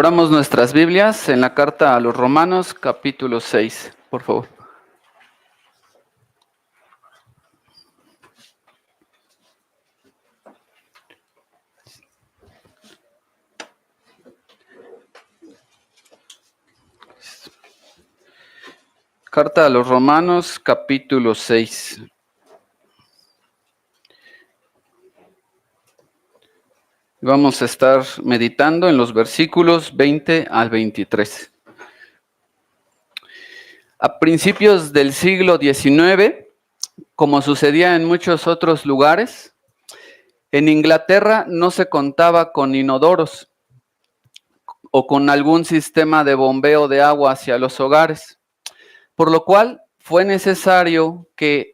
Abramos nuestras Biblias en la carta a los Romanos, capítulo 6, por favor. Carta a los Romanos, capítulo 6. Vamos a estar meditando en los versículos 20 al 23. A principios del siglo XIX, como sucedía en muchos otros lugares, en Inglaterra no se contaba con inodoros o con algún sistema de bombeo de agua hacia los hogares, por lo cual fue necesario que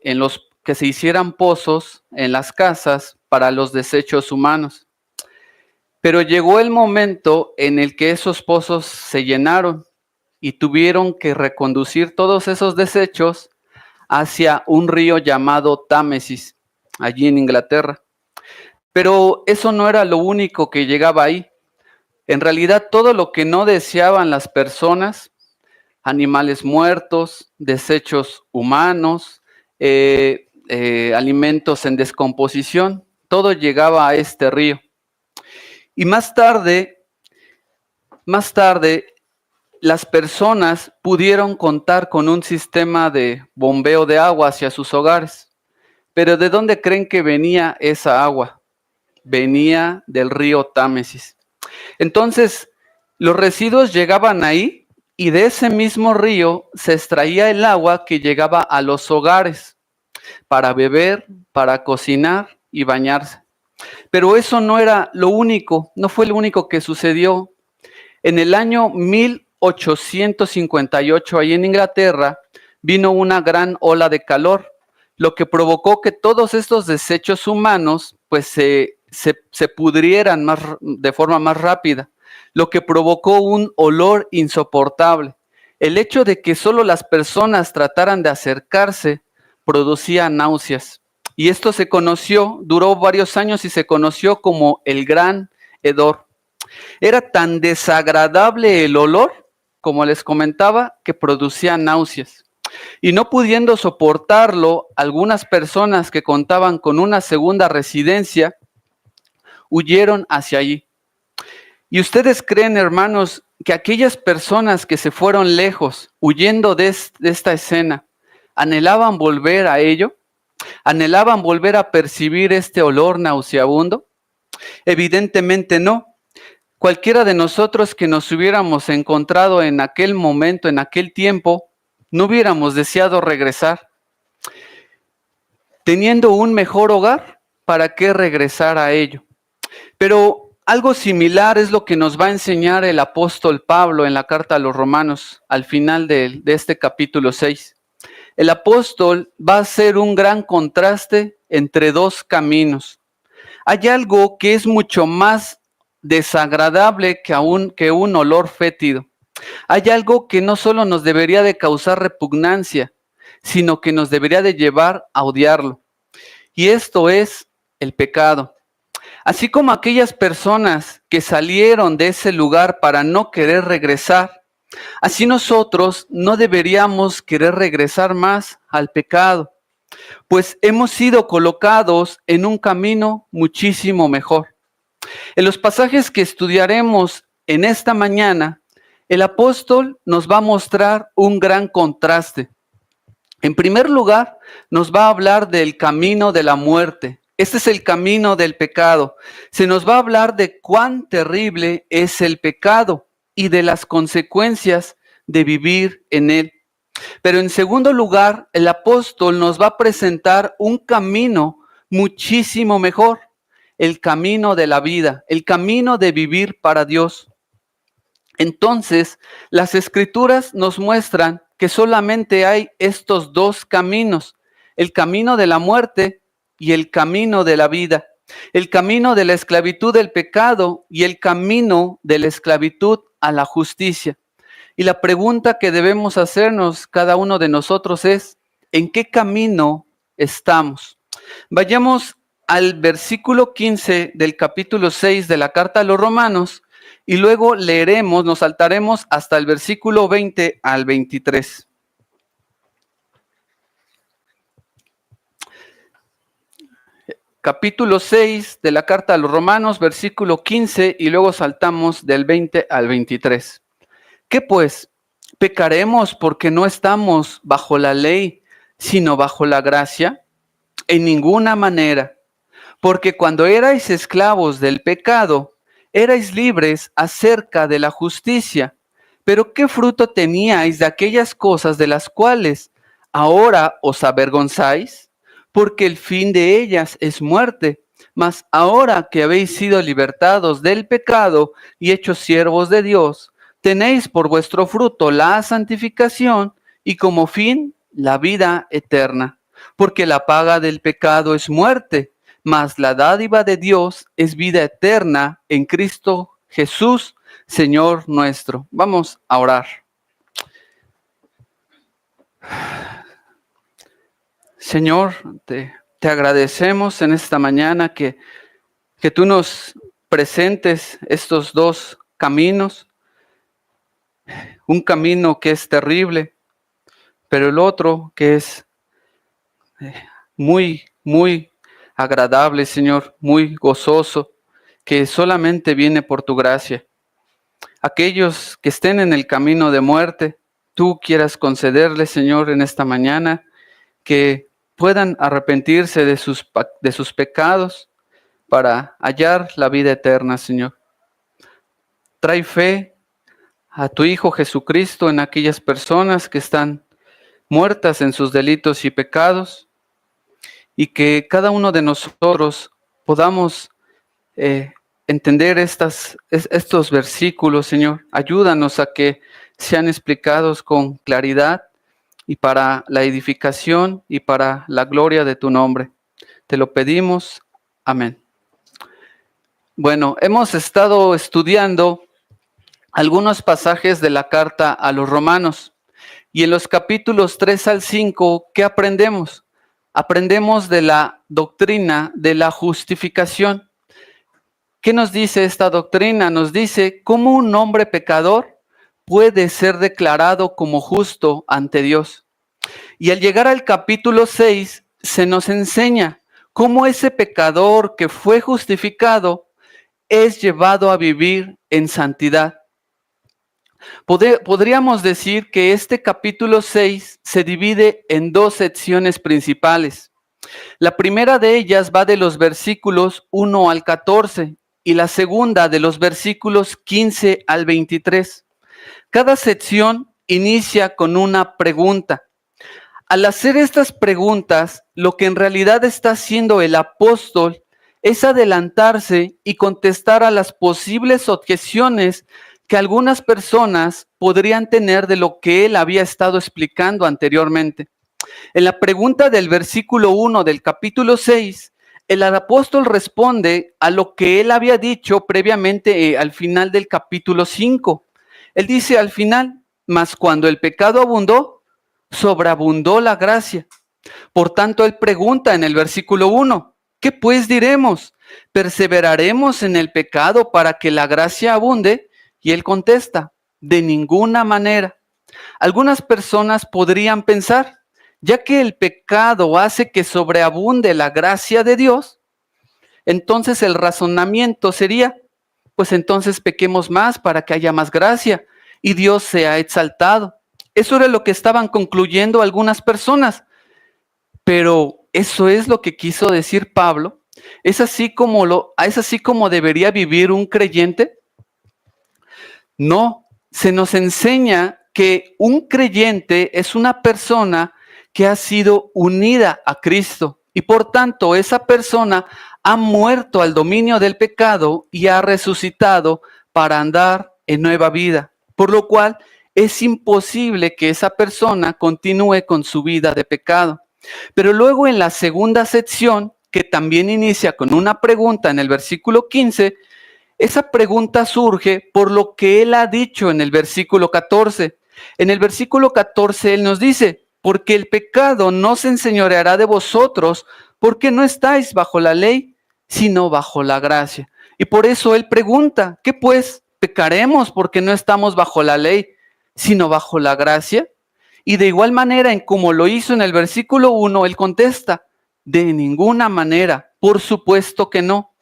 se hicieran pozos en las casas para los desechos humanos. Pero llegó el momento en el que esos pozos se llenaron y tuvieron que reconducir todos esos desechos hacia un río llamado Támesis, allí en Inglaterra. Pero eso no era lo único que llegaba ahí. En realidad, todo lo que no deseaban las personas, animales muertos, desechos humanos, alimentos en descomposición, todo llegaba a este río. Y más tarde, las personas pudieron contar con un sistema de bombeo de agua hacia sus hogares. Pero ¿de dónde creen que venía esa agua? Venía del río Támesis. Entonces, los residuos llegaban ahí y de ese mismo río se extraía el agua que llegaba a los hogares para beber, para cocinar y bañarse. Pero eso no era lo único, no fue lo único que sucedió. En el año 1858, ahí en Inglaterra, vino una gran ola de calor, lo que provocó que todos estos desechos humanos pues se pudrieran de forma más rápida, lo que provocó un olor insoportable. El hecho de que solo las personas trataran de acercarse producía náuseas. Y esto duró varios años y se conoció como el gran hedor. Era tan desagradable el olor, como les comentaba, que producía náuseas. Y no pudiendo soportarlo, algunas personas que contaban con una segunda residencia huyeron hacia allí. ¿Y ustedes creen, hermanos, que aquellas personas que se fueron lejos, huyendo de esta escena, anhelaban volver a ello? ¿Anhelaban volver a percibir este olor nauseabundo? Evidentemente no. Cualquiera de nosotros que nos hubiéramos encontrado en aquel momento, en aquel tiempo, no hubiéramos deseado regresar. Teniendo un mejor hogar, ¿para qué regresar a ello? Pero algo similar es lo que nos va a enseñar el apóstol Pablo en la carta a los Romanos, al final de este capítulo 6. El apóstol va a hacer un gran contraste entre dos caminos. Hay algo que es mucho más desagradable que un olor fétido. Hay algo que no solo nos debería de causar repugnancia, sino que nos debería de llevar a odiarlo. Y esto es el pecado. Así como aquellas personas que salieron de ese lugar para no querer regresar, así nosotros no deberíamos querer regresar más al pecado, pues hemos sido colocados en un camino muchísimo mejor. En los pasajes que estudiaremos en esta mañana, el apóstol nos va a mostrar un gran contraste. En primer lugar, nos va a hablar del camino de la muerte. Este es el camino del pecado. Se nos va a hablar de cuán terrible es el pecado y de las consecuencias de vivir en él. Pero en segundo lugar, el apóstol nos va a presentar un camino muchísimo mejor, el camino de la vida, el camino de vivir para Dios. Entonces, las Escrituras nos muestran que solamente hay estos dos caminos, el camino de la muerte y el camino de la vida, el camino de la esclavitud del pecado y el camino de la esclavitud a la justicia. Y la pregunta que debemos hacernos cada uno de nosotros es, ¿en qué camino estamos? Vayamos al versículo 15 del capítulo 6 de la carta a los Romanos y luego leeremos, nos saltaremos hasta el versículo 20 al 23. Capítulo 6 de la carta a los Romanos, versículo 15, y luego saltamos del 20 al 23. ¿Qué pues? ¿Pecaremos porque no estamos bajo la ley, sino bajo la gracia? En ninguna manera. Porque cuando erais esclavos del pecado, erais libres acerca de la justicia. Pero ¿qué fruto teníais de aquellas cosas de las cuales ahora os avergonzáis? Porque el fin de ellas es muerte. Mas ahora que habéis sido libertados del pecado y hechos siervos de Dios, tenéis por vuestro fruto la santificación y como fin la vida eterna. Porque la paga del pecado es muerte, mas la dádiva de Dios es vida eterna en Cristo Jesús, Señor nuestro. Vamos a orar. Señor, te agradecemos en esta mañana que tú nos presentes estos dos caminos. Un camino que es terrible, pero el otro que es muy, muy agradable, Señor, muy gozoso, que solamente viene por tu gracia. Aquellos que estén en el camino de muerte, tú quieras concederles, Señor, en esta mañana, que puedan arrepentirse de sus pecados para hallar la vida eterna, Señor. Trae fe a tu Hijo Jesucristo en aquellas personas que están muertas en sus delitos y pecados, y que cada uno de nosotros podamos entender estos versículos, Señor. Ayúdanos a que sean explicados con claridad y para la edificación y para la gloria de tu nombre. Te lo pedimos. Amén. Bueno, hemos estado estudiando algunos pasajes de la carta a los Romanos, y en los capítulos 3 al 5, ¿qué aprendemos? Aprendemos de la doctrina de la justificación. ¿Qué nos dice esta doctrina? Nos dice cómo un hombre pecador puede ser declarado como justo ante Dios. Y al llegar al capítulo 6, se nos enseña cómo ese pecador que fue justificado es llevado a vivir en santidad. Podríamos decir que este capítulo 6 se divide en dos secciones principales. La primera de ellas va de los versículos 1 al 14 y la segunda de los versículos 15 al 23. Cada sección inicia con una pregunta. Al hacer estas preguntas, lo que en realidad está haciendo el apóstol es adelantarse y contestar a las posibles objeciones que algunas personas podrían tener de lo que él había estado explicando anteriormente. En la pregunta del versículo 1 del capítulo 6, el apóstol responde a lo que él había dicho previamente al final del capítulo 5. Él dice al final, mas cuando el pecado abundó, sobreabundó la gracia. Por tanto, él pregunta en el versículo 1, ¿qué pues diremos? ¿Perseveraremos en el pecado para que la gracia abunde? Y él contesta, de ninguna manera. Algunas personas podrían pensar, ya que el pecado hace que sobreabunde la gracia de Dios, entonces el razonamiento sería, pues entonces pequemos más para que haya más gracia y Dios sea exaltado. Eso era lo que estaban concluyendo algunas personas. Pero eso es lo que quiso decir Pablo. ¿Es así como debería vivir un creyente? No, se nos enseña que un creyente es una persona que ha sido unida a Cristo y por tanto esa persona ha muerto al dominio del pecado y ha resucitado para andar en nueva vida, por lo cual es imposible que esa persona continúe con su vida de pecado. Pero luego en la segunda sección, que también inicia con una pregunta en el versículo 15, esa pregunta surge por lo que él ha dicho en el versículo 14. En el versículo 14 él nos dice, porque el pecado no se enseñoreará de vosotros, porque no estáis bajo la ley, sino bajo la gracia. Y por eso él pregunta, ¿qué pues? pecaremos porque no estamos bajo la ley, sino bajo la gracia? Y de igual manera, en como lo hizo en el versículo 1, él contesta, de ninguna manera, por supuesto que no.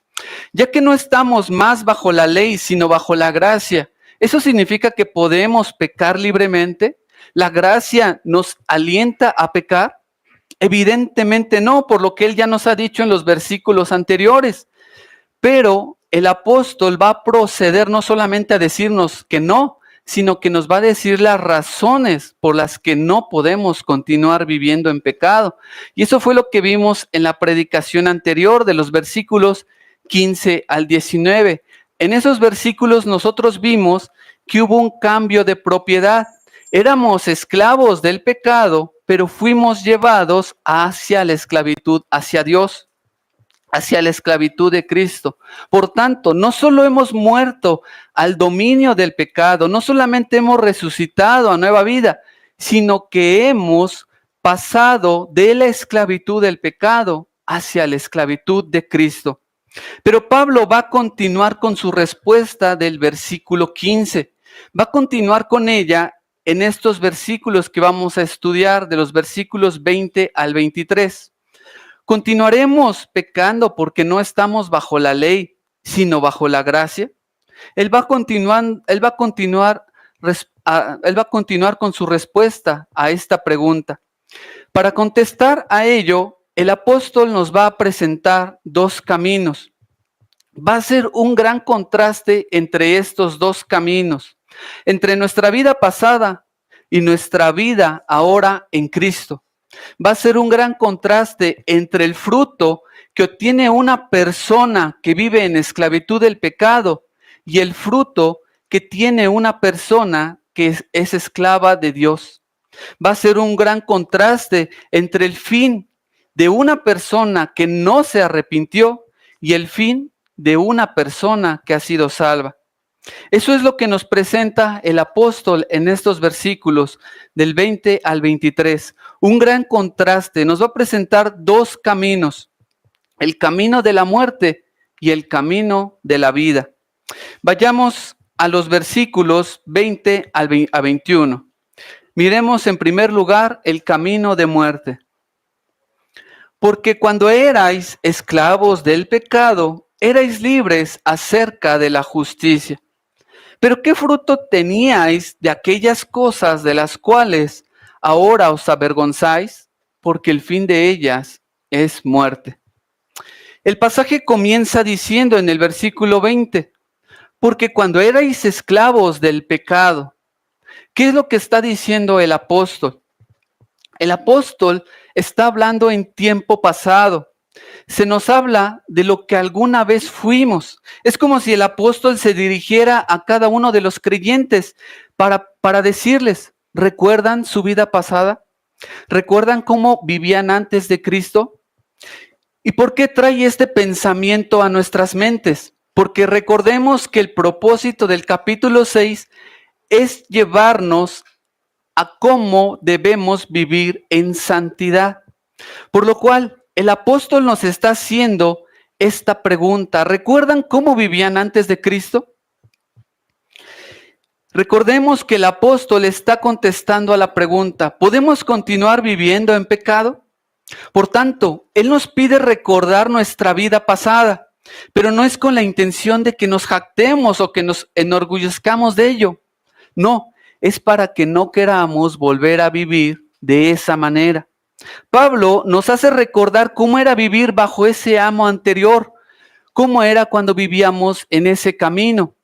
Ya que no estamos más bajo la ley, sino bajo la gracia, ¿eso significa que podemos pecar libremente? ¿La gracia nos alienta a pecar? Evidentemente no, por lo que él ya nos ha dicho en los versículos anteriores. Pero el apóstol va a proceder no solamente a decirnos que no, sino que nos va a decir las razones por las que no podemos continuar viviendo en pecado. Y eso fue lo que vimos en la predicación anterior de los versículos 15 al 19. En esos versículos nosotros vimos que hubo un cambio de propiedad. Éramos esclavos del pecado, pero fuimos llevados hacia la esclavitud, hacia Dios, hacia la esclavitud de Cristo. Por tanto, no solo hemos muerto al dominio del pecado, no solamente hemos resucitado a nueva vida, sino que hemos pasado de la esclavitud del pecado hacia la esclavitud de Cristo. Pero Pablo va a continuar con su respuesta del versículo 15. Va a continuar con ella en estos versículos que vamos a estudiar, de los versículos 20 al 23. ¿Continuaremos pecando porque no estamos bajo la ley, sino bajo la gracia? Él va a continuar con su respuesta a esta pregunta. Para contestar a ello, el apóstol nos va a presentar dos caminos. Va a ser un gran contraste entre estos dos caminos, entre nuestra vida pasada y nuestra vida ahora en Cristo. Va a ser un gran contraste entre el fruto que obtiene una persona que vive en esclavitud del pecado y el fruto que tiene una persona que es esclava de Dios. Va a ser un gran contraste entre el fin de una persona que no se arrepintió y el fin de una persona que ha sido salva. Eso es lo que nos presenta el apóstol en estos versículos del 20 al 23. Un gran contraste. Nos va a presentar dos caminos: el camino de la muerte y el camino de la vida. Vayamos a los versículos 20 a 21. Miremos en primer lugar el camino de muerte. Porque cuando erais esclavos del pecado, erais libres acerca de la justicia. Pero ¿qué fruto teníais de aquellas cosas de las cuales ahora os avergonzáis? Porque el fin de ellas es muerte. El pasaje comienza diciendo en el versículo 20, porque cuando erais esclavos del pecado, ¿qué es lo que está diciendo el apóstol? El apóstol está hablando en tiempo pasado. Se nos habla de lo que alguna vez fuimos. Es como si el apóstol se dirigiera a cada uno de los creyentes para decirles, ¿recuerdan su vida pasada? ¿Recuerdan cómo vivían antes de Cristo? ¿Y por qué trae este pensamiento a nuestras mentes? Porque recordemos que el propósito del capítulo 6 es llevarnos a cómo debemos vivir en santidad. Por lo cual, el apóstol nos está haciendo esta pregunta. ¿Recuerdan cómo vivían antes de Cristo? Recordemos que el apóstol está contestando a la pregunta, ¿podemos continuar viviendo en pecado? Por tanto, él nos pide recordar nuestra vida pasada, pero no es con la intención de que nos jactemos o que nos enorgullezcamos de ello. No, es para que no queramos volver a vivir de esa manera. Pablo nos hace recordar cómo era vivir bajo ese amo anterior, cómo era cuando vivíamos en ese camino.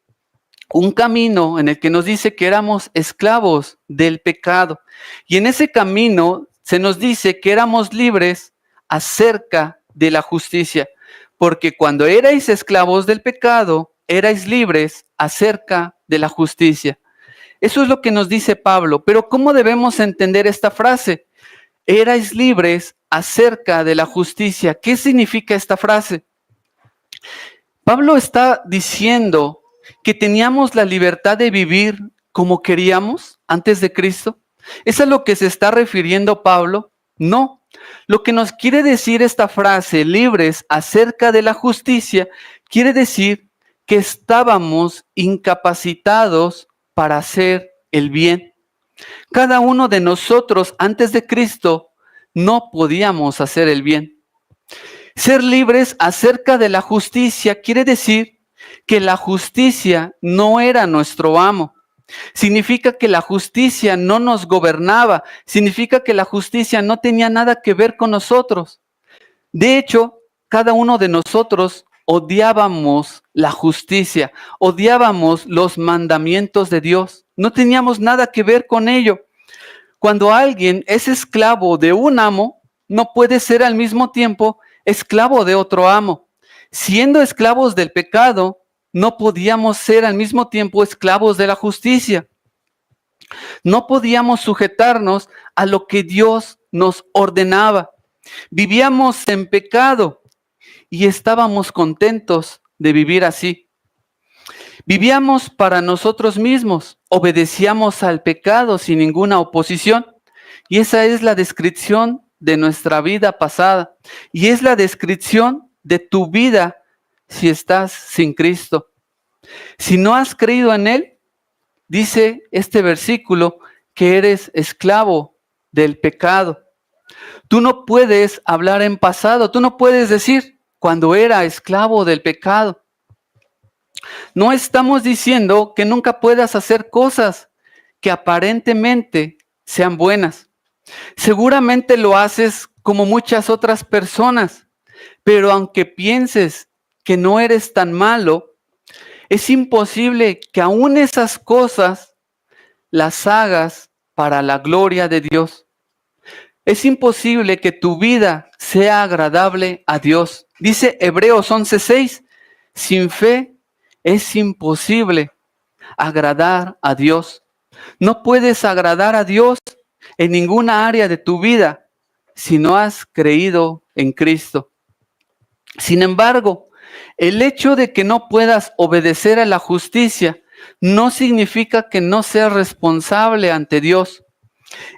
Un camino en el que nos dice que éramos esclavos del pecado. Y en ese camino se nos dice que éramos libres acerca de la justicia. Porque cuando erais esclavos del pecado, erais libres acerca de la justicia. Eso es lo que nos dice Pablo. Pero ¿cómo debemos entender esta frase? Erais libres acerca de la justicia. ¿Qué significa esta frase? Pablo está diciendo que teníamos la libertad de vivir como queríamos antes de Cristo. ¿Es a lo que se está refiriendo Pablo? No. Lo que nos quiere decir esta frase, libres acerca de la justicia, quiere decir que estábamos incapacitados para hacer el bien. Cada uno de nosotros antes de Cristo no podíamos hacer el bien. Ser libres acerca de la justicia quiere decir que la justicia no era nuestro amo. Significa que la justicia no nos gobernaba. Significa que la justicia no tenía nada que ver con nosotros. De hecho, cada uno de nosotros odiábamos la justicia, odiábamos los mandamientos de Dios. No teníamos nada que ver con ello. Cuando alguien es esclavo de un amo, no puede ser al mismo tiempo esclavo de otro amo. Siendo esclavos del pecado, no podíamos ser al mismo tiempo esclavos de la justicia. No podíamos sujetarnos a lo que Dios nos ordenaba. Vivíamos en pecado y estábamos contentos de vivir así. Vivíamos para nosotros mismos, obedecíamos al pecado sin ninguna oposición. Y esa es la descripción de nuestra vida pasada. Y es la descripción de tu vida si estás sin Cristo. Si no has creído en Él, dice este versículo que eres esclavo del pecado. Tú no puedes hablar en pasado, tú no puedes decir cuando era esclavo del pecado. No estamos diciendo que nunca puedas hacer cosas que aparentemente sean buenas. Seguramente lo haces como muchas otras personas, pero aunque pienses que no eres tan malo, es imposible que aún esas cosas las hagas para la gloria de Dios. Es imposible que tu vida sea agradable a Dios. Dice Hebreos 11:6, sin fe es imposible agradar a Dios. No puedes agradar a Dios en ninguna área de tu vida si no has creído en Cristo. Sin embargo, el hecho de que no puedas obedecer a la justicia no significa que no seas responsable ante Dios.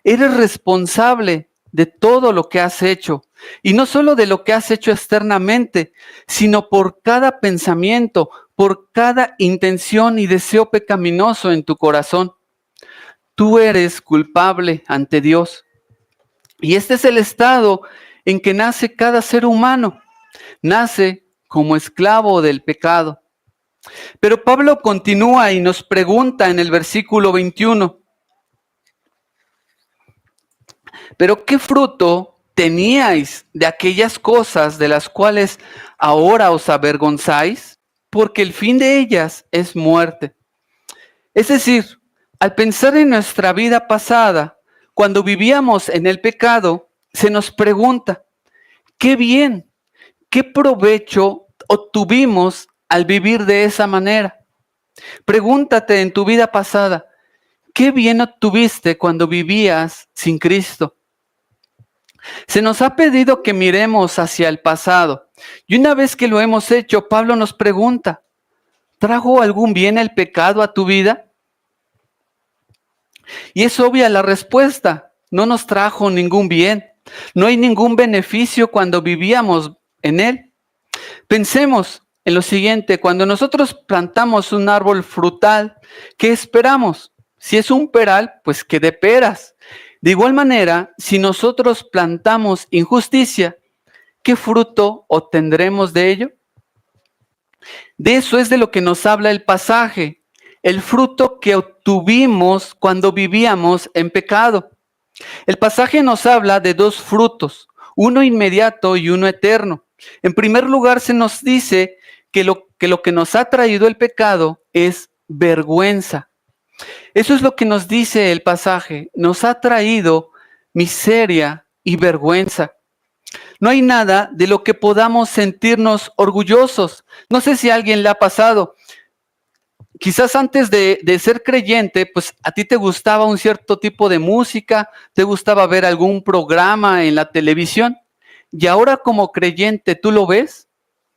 Eres responsable de todo lo que has hecho. Y no solo de lo que has hecho externamente, sino por cada pensamiento, por cada intención y deseo pecaminoso en tu corazón. Tú eres culpable ante Dios. Y este es el estado en que nace cada ser humano. Nace como esclavo del pecado. Pero Pablo continúa y nos pregunta en el versículo 21. ¿Pero qué fruto teníais de aquellas cosas de las cuales ahora os avergonzáis? Porque el fin de ellas es muerte. Es decir, al pensar en nuestra vida pasada, cuando vivíamos en el pecado, se nos pregunta, ¿qué bien, qué provecho obtuvimos al vivir de esa manera? Pregúntate en tu vida pasada, ¿qué bien obtuviste cuando vivías sin Cristo? Se nos ha pedido que miremos hacia el pasado. Y una vez que lo hemos hecho, Pablo nos pregunta, ¿trajo algún bien el pecado a tu vida? Y es obvia la respuesta, no nos trajo ningún bien. No hay ningún beneficio cuando vivíamos en él. Pensemos en lo siguiente, cuando nosotros plantamos un árbol frutal, ¿qué esperamos? Si es un peral, pues que dé peras. De igual manera, si nosotros plantamos injusticia, ¿qué fruto obtendremos de ello? De eso es de lo que nos habla el pasaje, el fruto que obtuvimos cuando vivíamos en pecado. El pasaje nos habla de dos frutos, uno inmediato y uno eterno. En primer lugar, se nos dice que lo que nos ha traído el pecado es vergüenza. Eso es lo que nos dice el pasaje. Nos ha traído miseria y vergüenza. No hay nada de lo que podamos sentirnos orgullosos. No sé si a alguien le ha pasado. Quizás antes de ser creyente, pues a ti te gustaba un cierto tipo de música, te gustaba ver algún programa en la televisión. Y ahora como creyente tú lo ves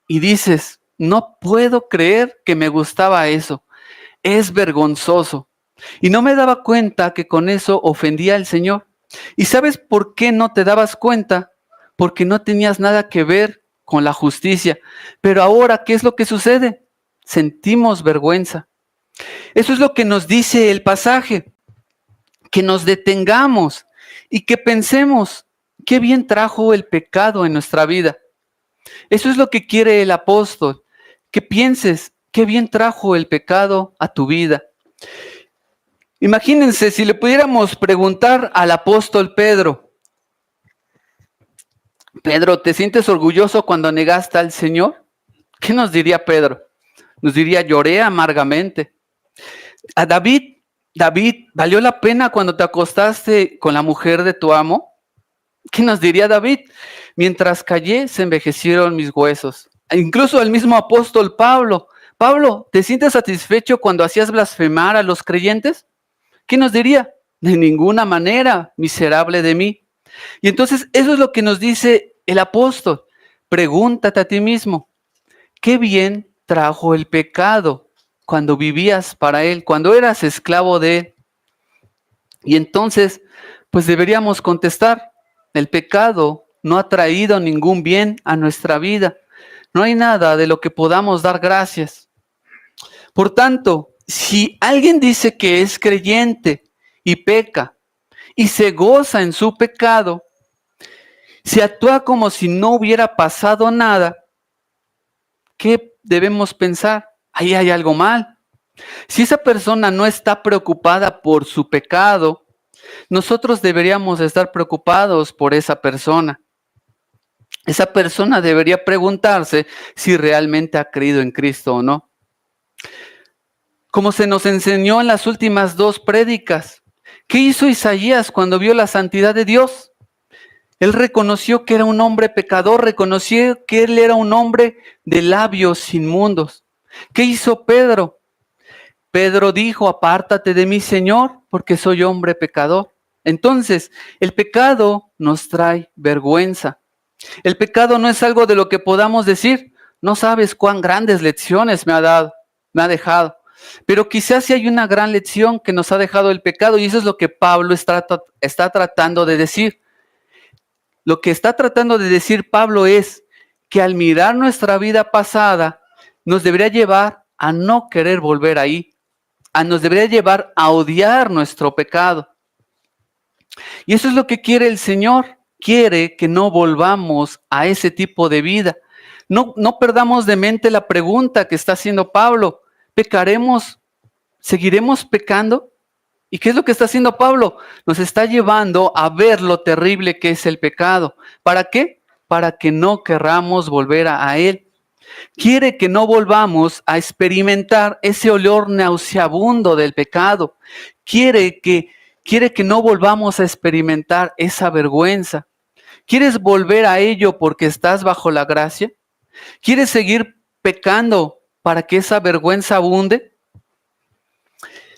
y dices, no puedo creer que me gustaba eso. Es vergonzoso. Y no me daba cuenta que con eso ofendía al Señor. ¿Y sabes por qué no te dabas cuenta? Porque no tenías nada que ver con la justicia. Pero ahora, ¿qué es lo que sucede? sentimos vergüenza. Eso es lo que nos dice el pasaje, que nos detengamos y que pensemos qué bien trajo el pecado en nuestra vida. Eso es lo que quiere el apóstol, que pienses qué bien trajo el pecado a tu vida. Imagínense si le pudiéramos preguntar al apóstol Pedro: Pedro, ¿te sientes orgulloso cuando negaste al Señor? ¿Qué nos diría Pedro? Nos diría: lloré amargamente. A David, ¿valió la pena cuando te acostaste con la mujer de tu amo? ¿Qué nos diría David? Mientras callé, se envejecieron mis huesos. Incluso el mismo apóstol Pablo: Pablo, ¿te sientes satisfecho cuando hacías blasfemar a los creyentes? ¿Qué nos diría? De ninguna manera, miserable de mí. Y entonces eso es lo que nos dice el apóstol. Pregúntate a ti mismo, ¿qué bien trajo el pecado cuando vivías para él, cuando eras esclavo de él? Y entonces, pues deberíamos contestar: el pecado no ha traído ningún bien a nuestra vida. No hay nada de lo que podamos dar gracias. Por tanto, si alguien dice que es creyente y peca y se goza en su pecado, si actúa como si no hubiera pasado nada, ¿qué debemos pensar? Ahí hay algo mal. Si esa persona no está preocupada por su pecado, nosotros deberíamos estar preocupados por esa persona. Esa persona debería preguntarse si realmente ha creído en Cristo o no. Como se nos enseñó en las últimas dos prédicas, ¿qué hizo Isaías cuando vio la santidad de Dios? Él reconoció que era un hombre pecador, reconoció que él era un hombre de labios inmundos. ¿Qué hizo Pedro? Pedro dijo: apártate de mí, Señor, porque soy hombre pecador. Entonces, el pecado nos trae vergüenza. El pecado no es algo de lo que podamos decir: no sabes cuán grandes lecciones me ha dejado. Pero quizás sí hay una gran lección que nos ha dejado el pecado, y eso es lo que Pablo está tratando de decir. Lo que está tratando de decir Pablo es que al mirar nuestra vida pasada, nos debería llevar a no querer volver ahí, nos debería llevar a odiar nuestro pecado. Y eso es lo que quiere el Señor. Quiere que no volvamos a ese tipo de vida. No perdamos de mente la pregunta que está haciendo Pablo: ¿pecaremos? ¿Seguiremos pecando? ¿Y qué es lo que está haciendo Pablo? Nos está llevando a ver lo terrible que es el pecado. ¿Para qué? Para que no querramos volver a él. Quiere que no volvamos a experimentar ese olor nauseabundo del pecado. Quiere que no volvamos a experimentar esa vergüenza. ¿Quieres volver a ello porque estás bajo la gracia? ¿Quieres seguir pecando para que esa vergüenza abunde?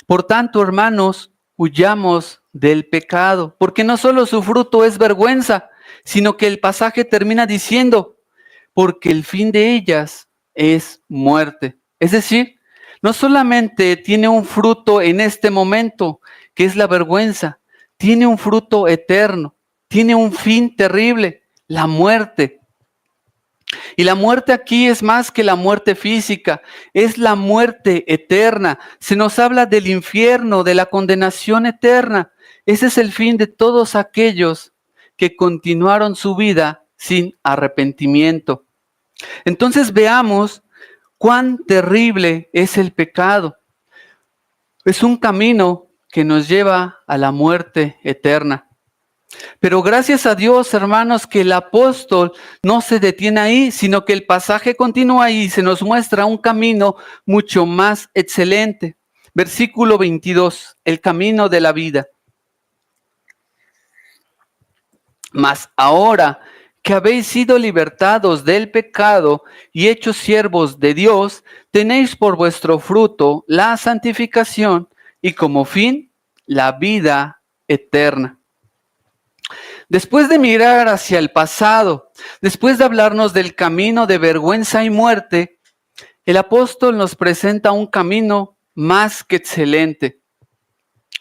Por tanto, hermanos, huyamos del pecado, porque no solo su fruto es vergüenza, sino que el pasaje termina diciendo: porque el fin de ellas es muerte. Es decir, no solamente tiene un fruto en este momento, que es la vergüenza, tiene un fruto eterno, tiene un fin terrible, la muerte. Y la muerte aquí es más que la muerte física, es la muerte eterna. Se nos habla del infierno, de la condenación eterna. Ese es el fin de todos aquellos que continuaron su vida sin arrepentimiento. Entonces veamos cuán terrible es el pecado. Es un camino que nos lleva a la muerte eterna. Pero gracias a Dios, hermanos, que el apóstol no se detiene ahí, sino que el pasaje continúa y se nos muestra un camino mucho más excelente. Versículo 22, el camino de la vida. Mas ahora que habéis sido libertados del pecado y hechos siervos de Dios, tenéis por vuestro fruto la santificación y como fin la vida eterna. Después de mirar hacia el pasado, después de hablarnos del camino de vergüenza y muerte, el apóstol nos presenta un camino más que excelente.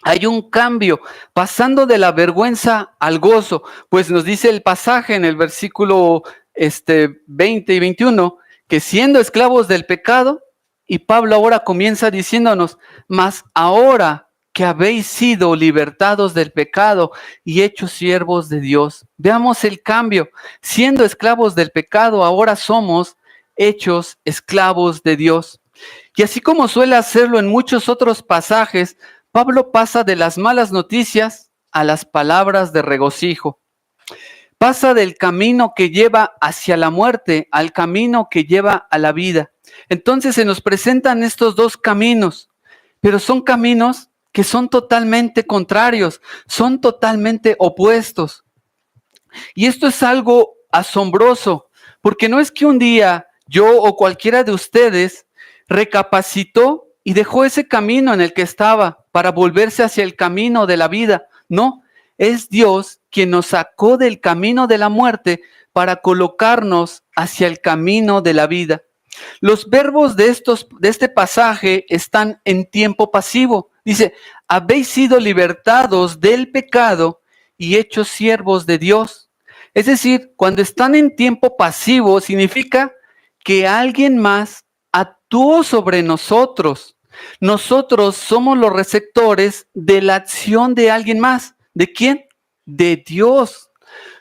Hay un cambio, pasando de la vergüenza al gozo, pues nos dice el pasaje en el versículo 20 y 21, que siendo esclavos del pecado, Y Pablo ahora comienza diciéndonos, mas ahora que habéis sido libertados del pecado y hechos siervos de Dios. Veamos el cambio. Siendo esclavos del pecado, ahora somos hechos esclavos de Dios. Y así como suele hacerlo en muchos otros pasajes, Pablo pasa de las malas noticias a las palabras de regocijo. Pasa del camino que lleva hacia la muerte al camino que lleva a la vida. Entonces se nos presentan estos dos caminos, pero son caminos que son totalmente contrarios, son totalmente opuestos. Y esto es algo asombroso, porque no es que un día yo o cualquiera de ustedes recapacitó y dejó ese camino en el que estaba para volverse hacia el camino de la vida. No, es Dios quien nos sacó del camino de la muerte para colocarnos hacia el camino de la vida. Los verbos de este pasaje están en tiempo pasivo. Dice, habéis sido libertados del pecado y hechos siervos de Dios. Es decir, cuando están en tiempo pasivo, significa que alguien más actuó sobre nosotros. Nosotros somos los receptores de la acción de alguien más. ¿De quién? De Dios.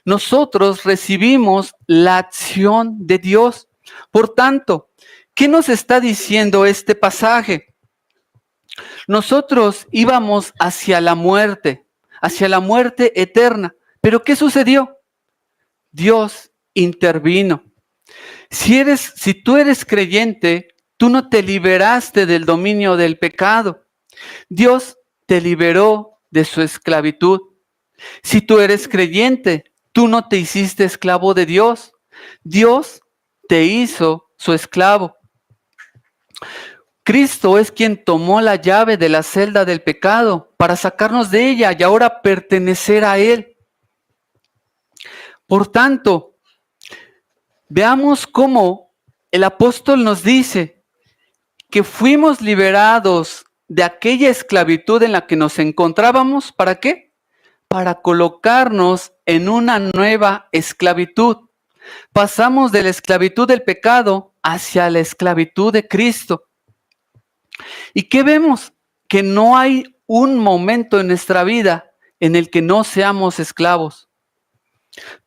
Nosotros recibimos la acción de Dios. Por tanto, ¿qué nos está diciendo este pasaje? Nosotros íbamos hacia la muerte eterna. ¿Pero qué sucedió? Dios intervino. Si tú eres creyente, tú no te liberaste del dominio del pecado. Dios te liberó de su esclavitud. Si tú eres creyente, tú no te hiciste esclavo de Dios. Dios te hizo su esclavo. Cristo es quien tomó la llave de la celda del pecado para sacarnos de ella y ahora pertenecer a Él. Por tanto, veamos cómo el apóstol nos dice que fuimos liberados de aquella esclavitud en la que nos encontrábamos. ¿Para qué? Para colocarnos en una nueva esclavitud. Pasamos de la esclavitud del pecado hacia la esclavitud de Cristo. ¿Y qué vemos? Que no hay un momento en nuestra vida en el que no seamos esclavos.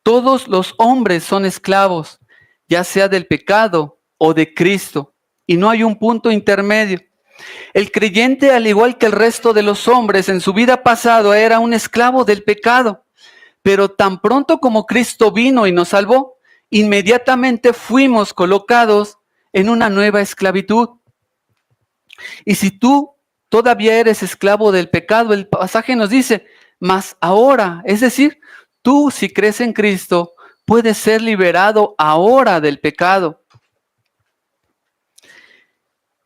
Todos los hombres son esclavos, ya sea del pecado o de Cristo, y no hay un punto intermedio. El creyente, al igual que el resto de los hombres, en su vida pasada era un esclavo del pecado, pero tan pronto como Cristo vino y nos salvó, inmediatamente fuimos colocados en una nueva esclavitud. Y si tú todavía eres esclavo del pecado, el pasaje nos dice, mas ahora, es decir, tú si crees en Cristo, puedes ser liberado ahora del pecado.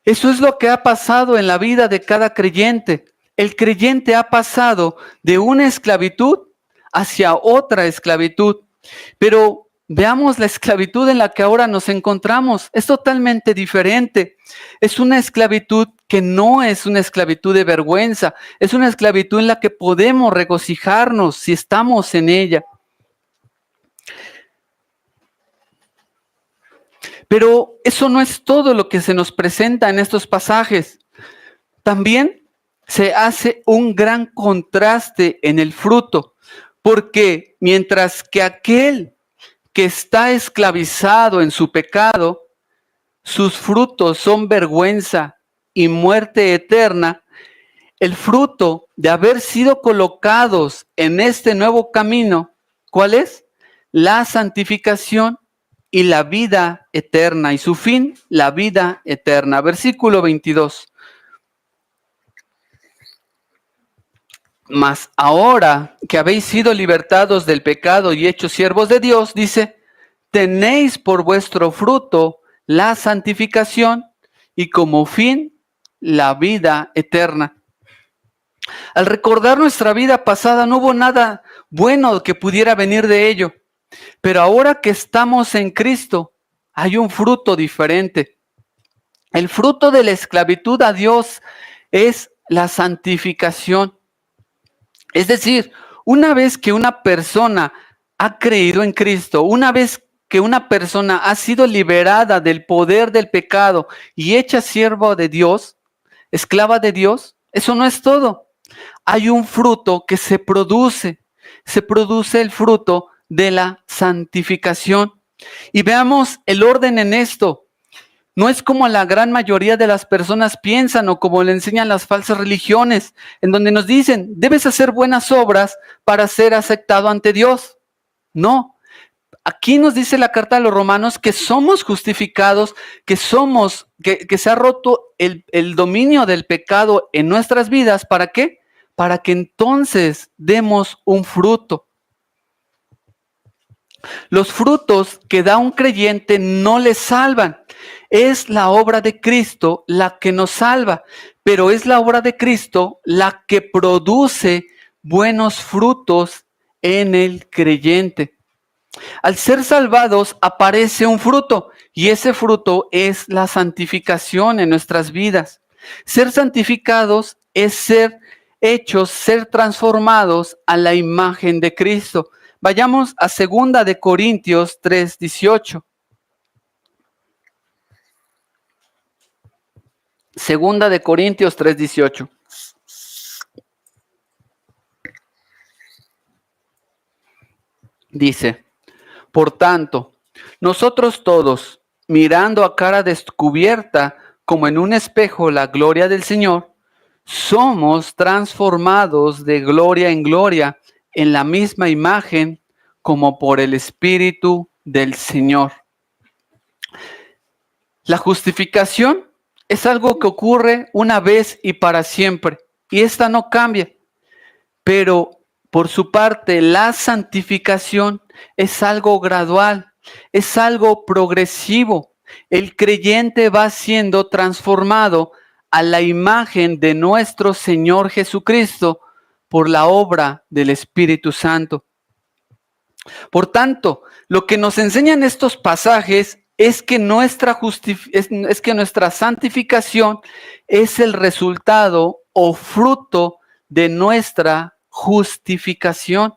Eso es lo que ha pasado en la vida de cada creyente. El creyente ha pasado de una esclavitud hacia otra esclavitud. Pero veamos la esclavitud en la que ahora nos encontramos. Es totalmente diferente. Es una esclavitud que no es una esclavitud de vergüenza. Es una esclavitud en la que podemos regocijarnos si estamos en ella. Pero eso no es todo lo que se nos presenta en estos pasajes. También se hace un gran contraste en el fruto, porque mientras que aquel que está esclavizado en su pecado, sus frutos son vergüenza y muerte eterna, el fruto de haber sido colocados en este nuevo camino, ¿cuál es? La santificación y la vida eterna, y su fin, la vida eterna. Versículo 22. Mas ahora que habéis sido libertados del pecado y hechos siervos de Dios, dice, tenéis por vuestro fruto la santificación y como fin la vida eterna. Al recordar nuestra vida pasada no hubo nada bueno que pudiera venir de ello. Pero ahora que estamos en Cristo, hay un fruto diferente. El fruto de la esclavitud a Dios es la santificación. Es decir, una vez que una persona ha creído en Cristo, una vez que una persona ha sido liberada del poder del pecado y hecha siervo de Dios, esclava de Dios, eso no es todo. Hay un fruto que se produce el fruto de la santificación. Y veamos el orden en esto. No es como la gran mayoría de las personas piensan o como le enseñan las falsas religiones, en donde nos dicen, debes hacer buenas obras para ser aceptado ante Dios. No, aquí nos dice la carta a los romanos que somos justificados, que se ha roto el dominio del pecado en nuestras vidas. ¿Para qué? Para que entonces demos un fruto. Los frutos que da un creyente no le salvan. Es la obra de Cristo la que nos salva, pero es la obra de Cristo la que produce buenos frutos en el creyente. Al ser salvados aparece un fruto y ese fruto es la santificación en nuestras vidas. Ser santificados es ser hechos, ser transformados a la imagen de Cristo. Vayamos a 2 de Corintios 3:18. 2 de Corintios 3:18. Dice, por tanto, nosotros todos, mirando a cara descubierta como en un espejo la gloria del Señor, somos transformados de gloria en gloria en la misma imagen como por el Espíritu del Señor. La justificación es algo que ocurre una vez y para siempre, y esta no cambia. Pero por su parte, la santificación es algo gradual, es algo progresivo. El creyente va siendo transformado a la imagen de nuestro Señor Jesucristo por la obra del Espíritu Santo. Por tanto, lo que nos enseñan estos pasajes es que nuestra santificación es el resultado o fruto de nuestra justificación.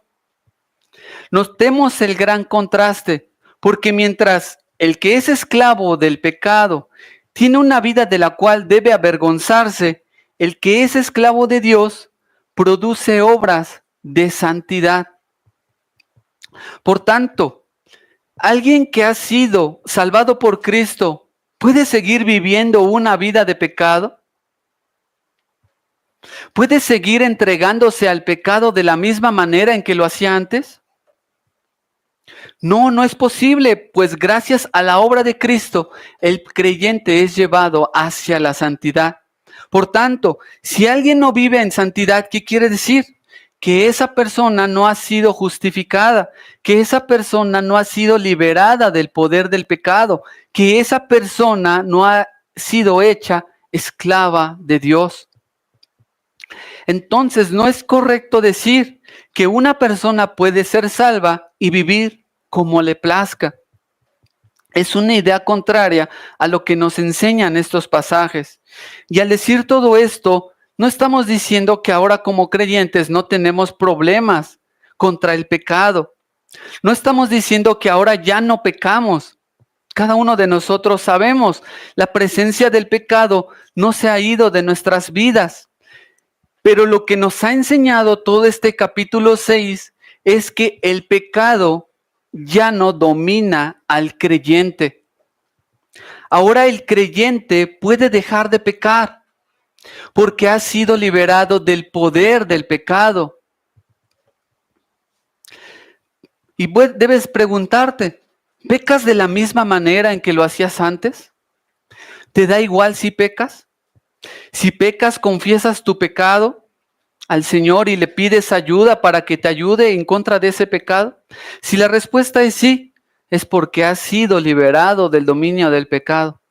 Notemos el gran contraste, porque mientras el que es esclavo del pecado tiene una vida de la cual debe avergonzarse, el que es esclavo de Dios produce obras de santidad. Por tanto, alguien que ha sido salvado por Cristo, ¿puede seguir viviendo una vida de pecado? ¿Puede seguir entregándose al pecado de la misma manera en que lo hacía antes? No, no es posible, pues gracias a la obra de Cristo, el creyente es llevado hacia la santidad. Por tanto, si alguien no vive en santidad, ¿qué quiere decir? Que esa persona no ha sido justificada, que esa persona no ha sido liberada del poder del pecado, que esa persona no ha sido hecha esclava de Dios. Entonces, no es correcto decir que una persona puede ser salva y vivir como le plazca. Es una idea contraria a lo que nos enseñan estos pasajes. Y al decir todo esto, no estamos diciendo que ahora como creyentes no tenemos problemas contra el pecado. No estamos diciendo que ahora ya no pecamos. Cada uno de nosotros sabemos, la presencia del pecado no se ha ido de nuestras vidas. Pero lo que nos ha enseñado todo este capítulo 6 es que el pecado ya no domina al creyente. Ahora el creyente puede dejar de pecar porque ha sido liberado del poder del pecado. Y debes preguntarte, ¿pecas de la misma manera en que lo hacías antes? ¿Te da igual si pecas? Si pecas, confiesas tu pecado al Señor y le pides ayuda para que te ayude en contra de ese pecado. Si la respuesta es sí, es porque has sido liberado del dominio del pecado.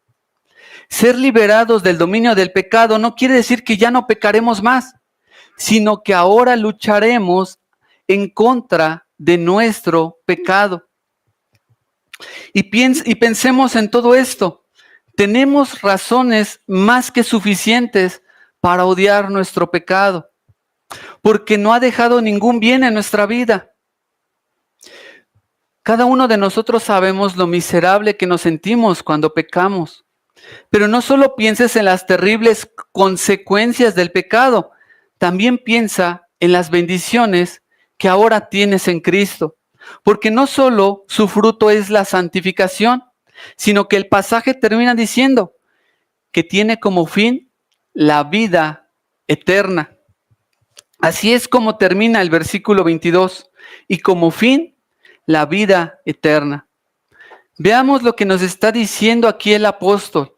Ser liberados del dominio del pecado no quiere decir que ya no pecaremos más, sino que ahora lucharemos en contra de nuestro pecado. Y pensemos en todo esto. Tenemos razones más que suficientes para odiar nuestro pecado, porque no ha dejado ningún bien en nuestra vida. Cada uno de nosotros sabemos lo miserable que nos sentimos cuando pecamos. Pero no solo pienses en las terribles consecuencias del pecado, también piensa en las bendiciones que ahora tienes en Cristo. Porque no solo su fruto es la santificación, sino que el pasaje termina diciendo que tiene como fin la vida eterna. Así es como termina el versículo 22, y como fin la vida eterna. Veamos lo que nos está diciendo aquí el apóstol.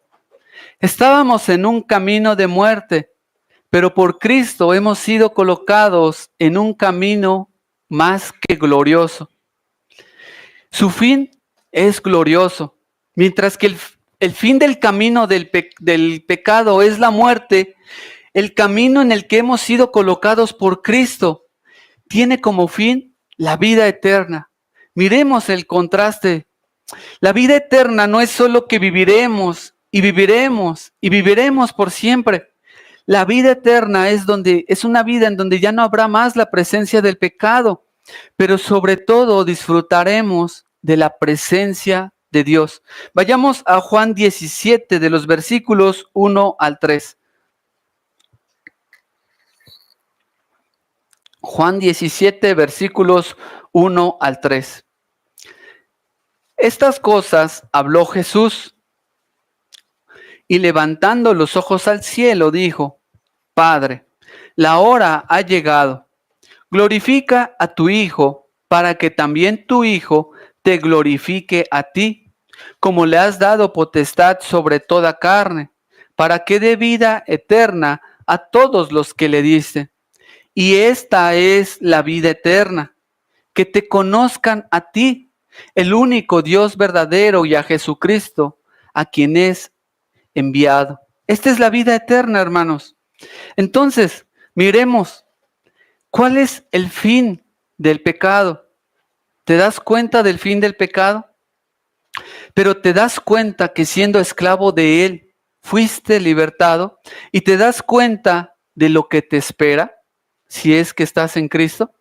Estábamos en un camino de muerte, pero por Cristo hemos sido colocados en un camino más que glorioso. Su fin es glorioso, mientras que el fin del camino del pecado es la muerte. El camino en el que hemos sido colocados por Cristo tiene como fin la vida eterna. Miremos el contraste. La vida eterna no es solo que viviremos y viviremos y viviremos por siempre. La vida eterna es una vida en donde ya no habrá más la presencia del pecado, pero sobre todo disfrutaremos de la presencia de Dios. Vayamos a Juan 17, de los versículos 1 al 3. Juan 17, versículos 1 al 3. Estas cosas habló Jesús, y levantando los ojos al cielo dijo: Padre, la hora ha llegado. Glorifica a tu Hijo, para que también tu Hijo te glorifique a ti, como le has dado potestad sobre toda carne, para que dé vida eterna a todos los que le diste. Y esta es la vida eterna, que te conozcan a ti, el único Dios verdadero, y a Jesucristo, a quien es enviado. Esta es la vida eterna, hermanos. Entonces, miremos, ¿cuál es el fin del pecado? ¿Te das cuenta del fin del pecado? Pero te das cuenta que siendo esclavo de él, fuiste libertado, y te das cuenta de lo que te espera, si es que estás en Cristo,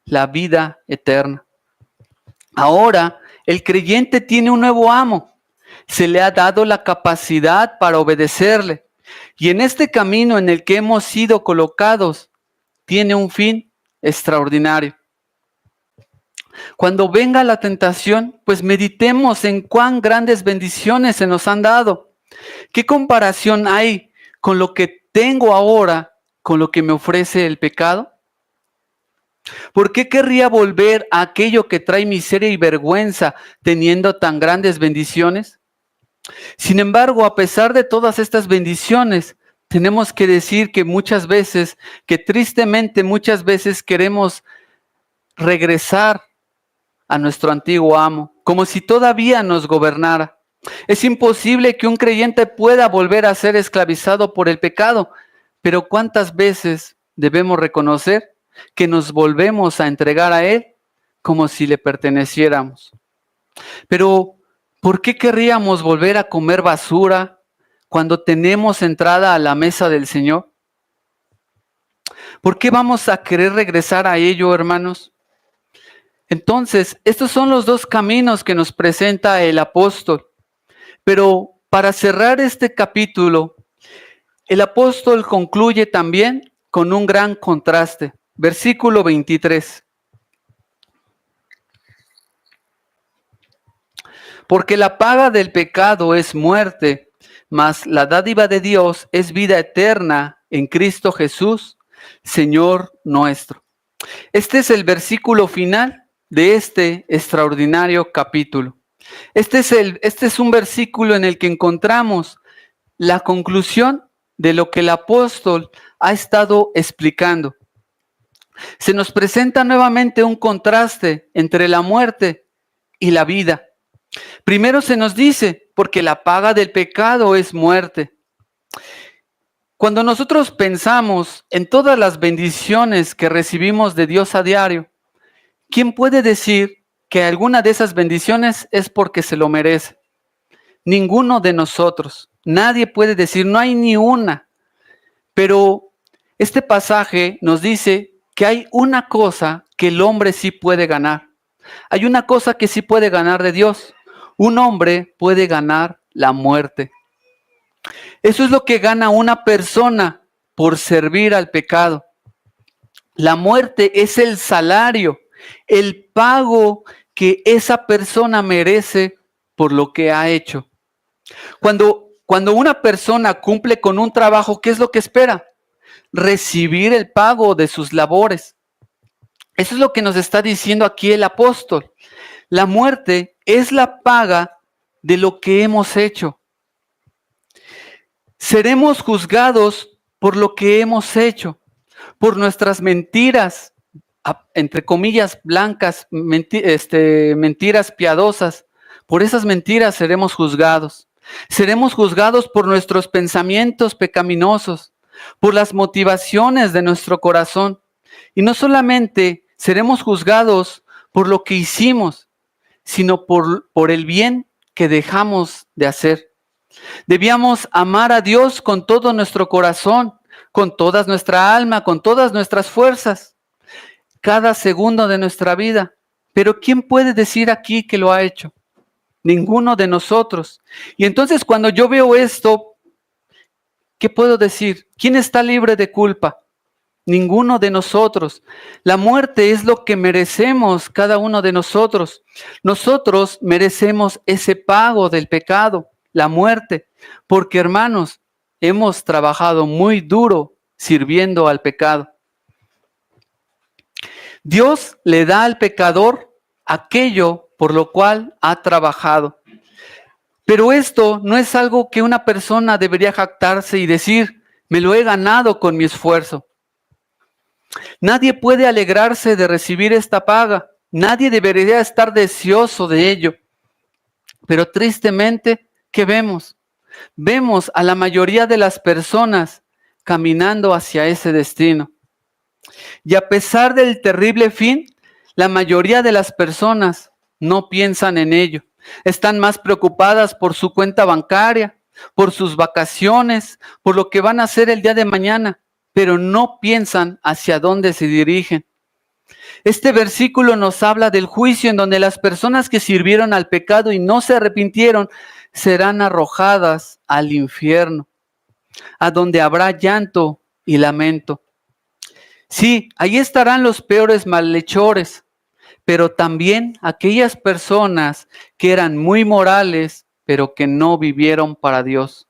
la vida eterna. Ahora, el creyente tiene un nuevo amo. Se le ha dado la capacidad para obedecerle. Y en este camino en el que hemos sido colocados, tiene un fin extraordinario. Cuando venga la tentación, pues meditemos en cuán grandes bendiciones se nos han dado. ¿Qué comparación hay con lo que tengo ahora con lo que me ofrece el pecado? ¿Por qué querría volver a aquello que trae miseria y vergüenza teniendo tan grandes bendiciones? Sin embargo, a pesar de todas estas bendiciones, tenemos que decir que muchas veces, que tristemente muchas veces queremos regresar a nuestro antiguo amo, como si todavía nos gobernara. Es imposible que un creyente pueda volver a ser esclavizado por el pecado, pero ¿cuántas veces debemos reconocer que nos volvemos a entregar a él como si le perteneciéramos? Pero ¿por qué querríamos volver a comer basura cuando tenemos entrada a la mesa del Señor? ¿Por qué vamos a querer regresar a ello, hermanos? Entonces, estos son los dos caminos que nos presenta el apóstol. Pero para cerrar este capítulo, el apóstol concluye también con un gran contraste. Versículo 23. Porque la paga del pecado es muerte, mas la dádiva de Dios es vida eterna en Cristo Jesús, Señor nuestro. Este es el versículo final de este extraordinario capítulo. Este es un versículo en el que encontramos la conclusión de lo que el apóstol ha estado explicando. Se nos presenta nuevamente un contraste entre la muerte y la vida. Primero se nos dice, porque la paga del pecado es muerte. Cuando nosotros pensamos en todas las bendiciones que recibimos de Dios a diario, ¿quién puede decir que alguna de esas bendiciones es porque se lo merece? Ninguno de nosotros. Nadie puede decir, no hay ni una. Pero este pasaje nos dice que hay una cosa que el hombre sí puede ganar. hay una cosa que sí puede ganar de Dios. Un hombre puede ganar la muerte. Eso es lo que gana una persona por servir al pecado. La muerte es el salario, el pago que esa persona merece por lo que ha hecho. Cuando una persona cumple con un trabajo, ¿qué es lo que espera? Recibir el pago de sus labores. Eso es lo que nos está diciendo aquí el apóstol. La muerte es la paga de lo que hemos hecho. Seremos juzgados por lo que hemos hecho, por nuestras mentiras, entre comillas, blancas, mentiras piadosas. Por esas mentiras seremos juzgados. Seremos juzgados por nuestros pensamientos pecaminosos, por las motivaciones de nuestro corazón. Y no solamente seremos juzgados por lo que hicimos, sino por el bien que dejamos de hacer. Debíamos amar a Dios con todo nuestro corazón, con toda nuestra alma, con todas nuestras fuerzas, cada segundo de nuestra vida. Pero ¿quién puede decir aquí que lo ha hecho? Ninguno de nosotros. Y entonces cuando yo veo esto, ¿qué puedo decir? ¿Quién está libre de culpa? Ninguno de nosotros. La muerte es lo que merecemos cada uno de nosotros. Nosotros merecemos ese pago del pecado, la muerte, porque hermanos, hemos trabajado muy duro sirviendo al pecado. Dios le da al pecador aquello por lo cual ha trabajado. Pero esto no es algo que una persona debería jactarse y decir, me lo he ganado con mi esfuerzo. Nadie puede alegrarse de recibir esta paga. Nadie debería estar deseoso de ello. Pero tristemente, ¿qué vemos? Vemos a la mayoría de las personas caminando hacia ese destino. Y a pesar del terrible fin, la mayoría de las personas no piensan en ello. Están más preocupadas por su cuenta bancaria, por sus vacaciones, por lo que van a hacer el día de mañana, pero no piensan hacia dónde se dirigen. Este versículo nos habla del juicio en donde las personas que sirvieron al pecado y no se arrepintieron serán arrojadas al infierno, a donde habrá llanto y lamento. Sí, ahí estarán los peores malhechores, pero también aquellas personas que eran muy morales, pero que no vivieron para Dios.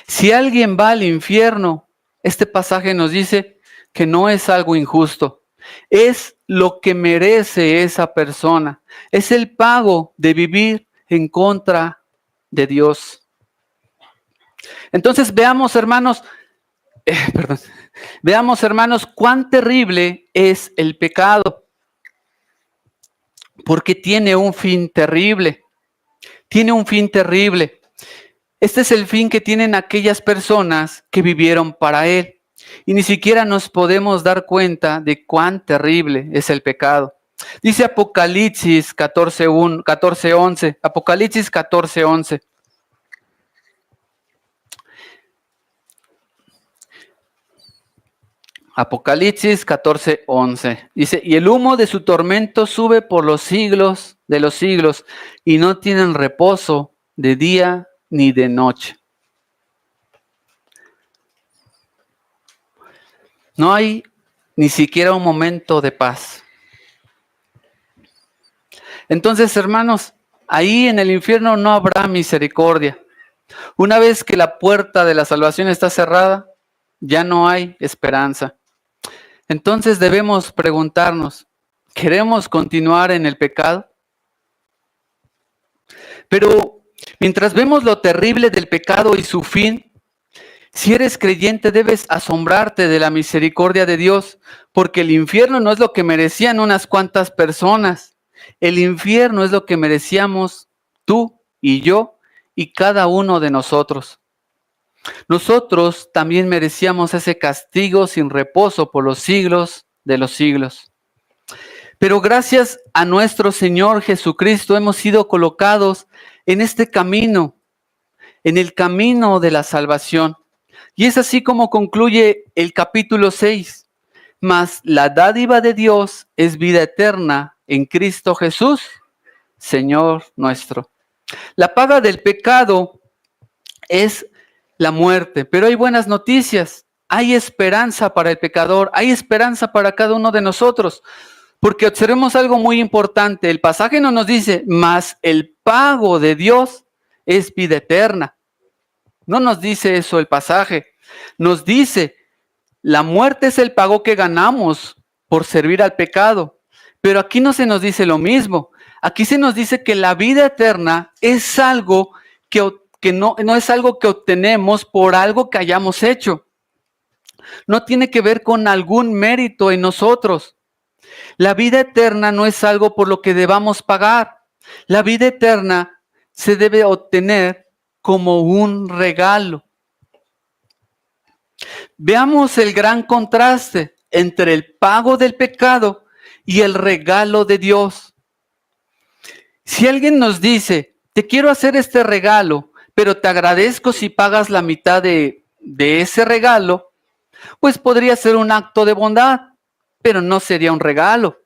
Si alguien va al infierno, este pasaje nos dice que no es algo injusto, es lo que merece esa persona, es el pago de vivir en contra de Dios. Entonces veamos, hermanos, cuán terrible es el pecado, porque tiene un fin terrible, Este es el fin que tienen aquellas personas que vivieron para él. Y ni siquiera nos podemos dar cuenta de cuán terrible es el pecado. Dice Apocalipsis 14:11. Apocalipsis 14:11. Apocalipsis 14:11. Dice, y el humo de su tormento sube por los siglos de los siglos, y no tienen reposo de día ni de noche. No hay ni siquiera un momento de paz. Entonces, hermanos, ahí en el infierno no habrá misericordia. Una vez que la puerta de la salvación está cerrada, ya no hay esperanza. Entonces debemos preguntarnos, ¿queremos continuar en el pecado? Pero mientras vemos lo terrible del pecado y su fin, si eres creyente debes asombrarte de la misericordia de Dios, porque el infierno no es lo que merecían unas cuantas personas. El infierno es lo que merecíamos tú y yo y cada uno de nosotros. Nosotros también merecíamos ese castigo sin reposo por los siglos de los siglos. Pero gracias a nuestro Señor Jesucristo hemos sido colocados en este camino, en el camino de la salvación. Y es así como concluye el capítulo 6. mas la dádiva de Dios es vida eterna en Cristo Jesús, Señor nuestro. La paga del pecado es la muerte, pero hay buenas noticias. Hay esperanza para el pecador, hay esperanza para cada uno de nosotros. Porque observemos algo muy importante. El pasaje no nos dice, mas el pago de Dios es vida eterna. No nos dice eso el pasaje. Nos dice, la muerte es el pago que ganamos por servir al pecado. Pero aquí no se nos dice lo mismo. Aquí se nos dice que la vida eterna es algo que no es algo que obtenemos por algo que hayamos hecho. No tiene que ver con algún mérito en nosotros. La vida eterna no es algo por lo que debamos pagar. La vida eterna se debe obtener como un regalo. Veamos el gran contraste entre el pago del pecado y el regalo de Dios. Si alguien nos dice, te quiero hacer este regalo, pero te agradezco si pagas la mitad de ese regalo, pues podría ser un acto de bondad, pero no sería un regalo.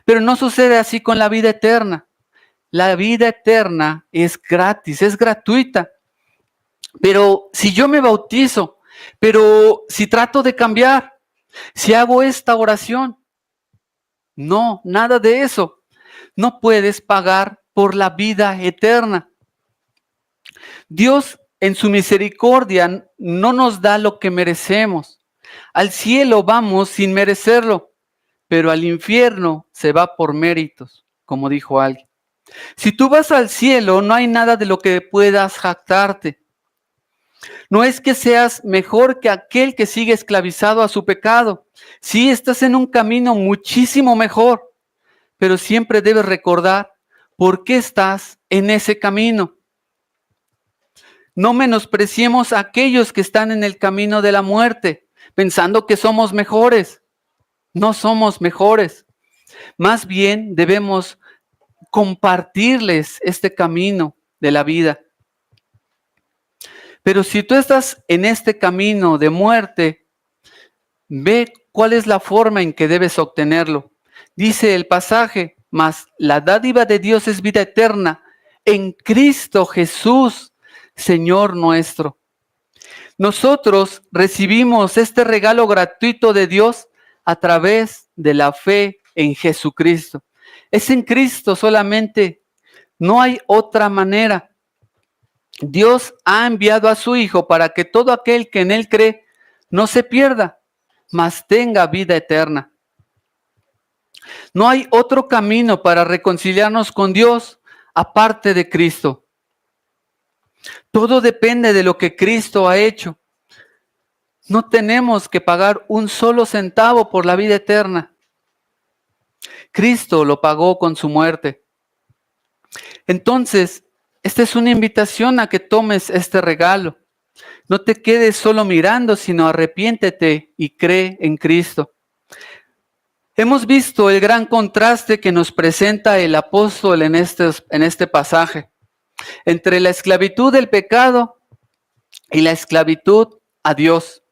Pero no sucede así con la vida eterna. La vida eterna es gratis, es gratuita. Pero si yo me bautizo, pero si trato de cambiar, si hago esta oración, no, nada de eso. No puedes pagar por la vida eterna. Dios en su misericordia no nos da lo que merecemos. Al cielo vamos sin merecerlo, pero al infierno se va por méritos, como dijo alguien. Si tú vas al cielo, no hay nada de lo que puedas jactarte. No es que seas mejor que aquel que sigue esclavizado a su pecado. Sí, estás en un camino muchísimo mejor, pero siempre debes recordar por qué estás en ese camino. No menospreciemos a aquellos que están en el camino de la muerte, pensando que somos mejores. No somos mejores. Más bien debemos compartirles este camino de la vida. Pero si tú estás en este camino de muerte, ve cuál es la forma en que debes obtenerlo. Dice el pasaje, mas la dádiva de Dios es vida eterna en Cristo Jesús, Señor nuestro. Nosotros recibimos este regalo gratuito de Dios a través de la fe en Jesucristo. Es en Cristo solamente, no hay otra manera. Dios ha enviado a su Hijo para que todo aquel que en Él cree no se pierda, mas tenga vida eterna. No hay otro camino para reconciliarnos con Dios aparte de Cristo. Todo depende de lo que Cristo ha hecho. No tenemos que pagar un solo centavo por la vida eterna. Cristo lo pagó con su muerte. Entonces, esta es una invitación a que tomes este regalo. No te quedes solo mirando, sino arrepiéntete y cree en Cristo. Hemos visto el gran contraste que nos presenta el apóstol en este pasaje, entre la esclavitud del pecado y la esclavitud a Dios,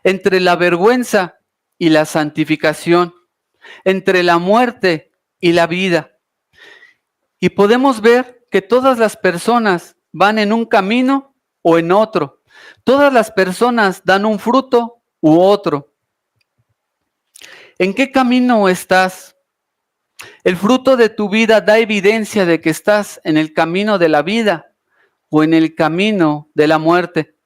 entre la vergüenza y la santificación, entre la muerte y la vida. Y podemos ver que todas las personas van en un camino o en otro. Todas las personas dan un fruto u otro. ¿En qué camino estás? ¿El fruto de tu vida da evidencia de que estás en el camino de la vida o en el camino de la muerte?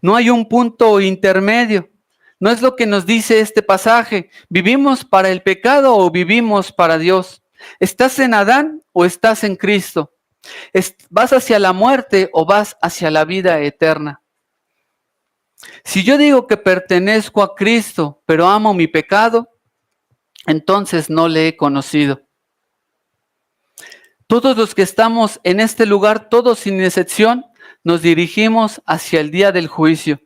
No hay un punto intermedio. No es lo que nos dice este pasaje. ¿Vivimos para el pecado o vivimos para Dios? ¿Estás en Adán o estás en Cristo? ¿Vas hacia la muerte o vas hacia la vida eterna? Si yo digo que pertenezco a Cristo, pero amo mi pecado, entonces no le he conocido. Todos los que estamos en este lugar, todos sin excepción, nos dirigimos hacia el día del juicio.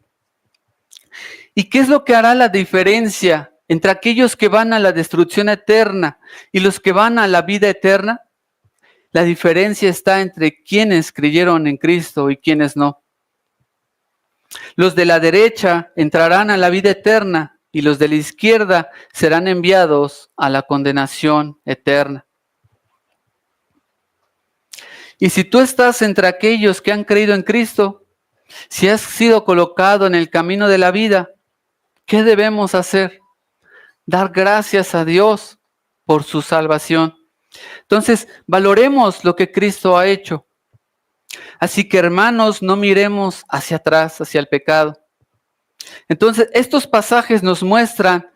¿Y qué es lo que hará la diferencia entre aquellos que van a la destrucción eterna y los que van a la vida eterna? La diferencia está entre quienes creyeron en Cristo y quienes no. Los de la derecha entrarán a la vida eterna y los de la izquierda serán enviados a la condenación eterna. Y si tú estás entre aquellos que han creído en Cristo, si has sido colocado en el camino de la vida, ¿qué debemos hacer? Dar gracias a Dios por su salvación. Entonces, valoremos lo que Cristo ha hecho. Así que, hermanos, no miremos hacia atrás, hacia el pecado. Entonces, estos pasajes nos muestran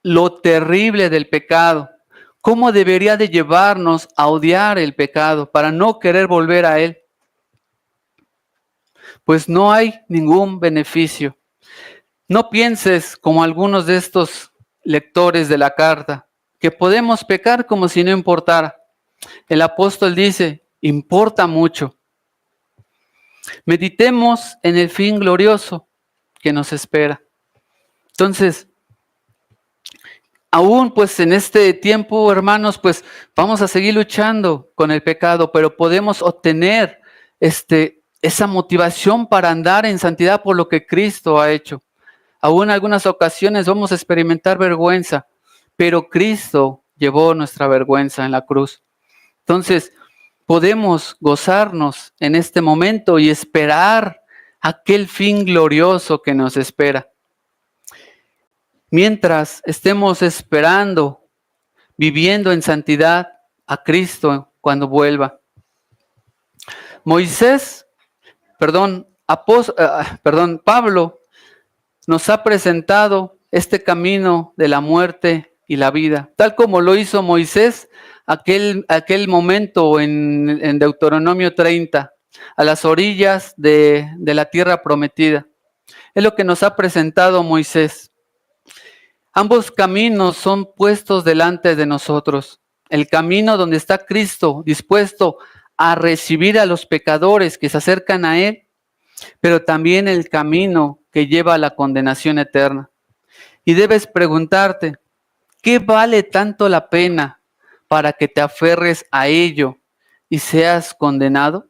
lo terrible del pecado, cómo debería de llevarnos a odiar el pecado para no querer volver a él. Pues no hay ningún beneficio. No pienses como algunos de estos lectores de la carta, que podemos pecar como si no importara. El apóstol dice, importa mucho. Meditemos en el fin glorioso que nos espera. Entonces, aún pues en este tiempo, hermanos, pues vamos a seguir luchando con el pecado, pero podemos obtener esa motivación para andar en santidad por lo que Cristo ha hecho. Aún en algunas ocasiones vamos a experimentar vergüenza, pero Cristo llevó nuestra vergüenza en la cruz. Entonces, podemos gozarnos en este momento y esperar aquel fin glorioso que nos espera. Mientras estemos esperando, viviendo en santidad a Cristo cuando vuelva. Pablo nos ha presentado este camino de la muerte y la vida, tal como lo hizo Moisés aquel momento en Deuteronomio 30, a las orillas de la tierra prometida. Es lo que nos ha presentado Moisés. Ambos caminos son puestos delante de nosotros. El camino donde está Cristo dispuesto a recibir a los pecadores que se acercan a Él, pero también el camino que lleva a la condenación eterna. Y debes preguntarte, ¿qué vale tanto la pena para que te aferres a ello y seas condenado?